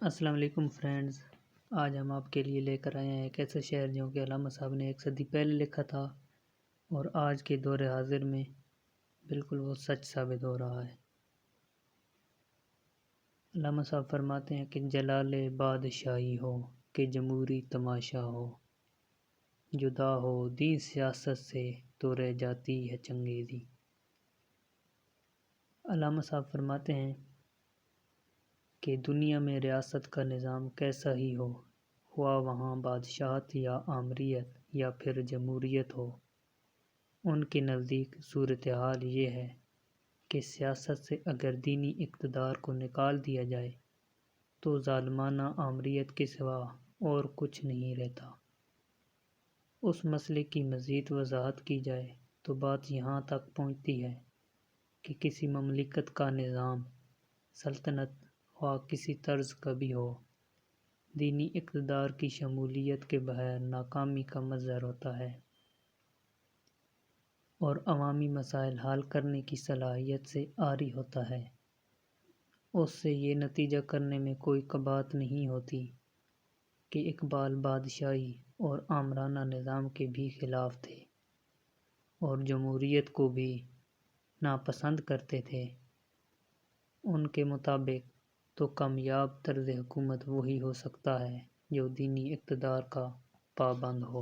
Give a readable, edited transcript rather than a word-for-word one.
السلام علیکم فرینڈز، آج ہم آپ کے لیے لے کر آئے ہیں ایک ایسا شعر جو کہ علامہ صاحب نے 1 صدی پہلے لکھا تھا اور آج کے دور حاضر میں بالکل وہ سچ ثابت ہو رہا ہے۔ علامہ صاحب فرماتے ہیں کہ جلال بادشاہی ہو کہ جمہوری تماشا ہو، جدا ہو دین سیاست سے تو رہ جاتی ہے چنگیزی۔ علامہ صاحب فرماتے ہیں کہ دنیا میں ریاست کا نظام کیسا ہی ہو، ہوا وہاں بادشاہت یا آمریت یا پھر جمہوریت ہو، ان کے نزدیک صورتحال یہ ہے کہ سیاست سے اگر دینی اقتدار کو نکال دیا جائے تو ظالمانہ آمریت کے سوا اور کچھ نہیں رہتا۔ اس مسئلے کی مزید وضاحت کی جائے تو بات یہاں تک پہنچتی ہے کہ کسی مملکت کا نظام، سلطنت خواہ کسی طرز کا بھی ہو، دینی اقتدار کی شمولیت کے بغیر ناکامی کا مظہر ہوتا ہے اور عوامی مسائل حل کرنے کی صلاحیت سے عاری ہوتا ہے۔ اس سے یہ نتیجہ کرنے میں کوئی بات نہیں ہوتی کہ اقبال بادشاہی اور آمرانہ نظام کے بھی خلاف تھے اور جمہوریت کو بھی ناپسند کرتے تھے۔ ان کے مطابق تو کامیاب طرز حکومت وہی ہو سکتا ہے جو دینی اقتدار کا پابند ہو۔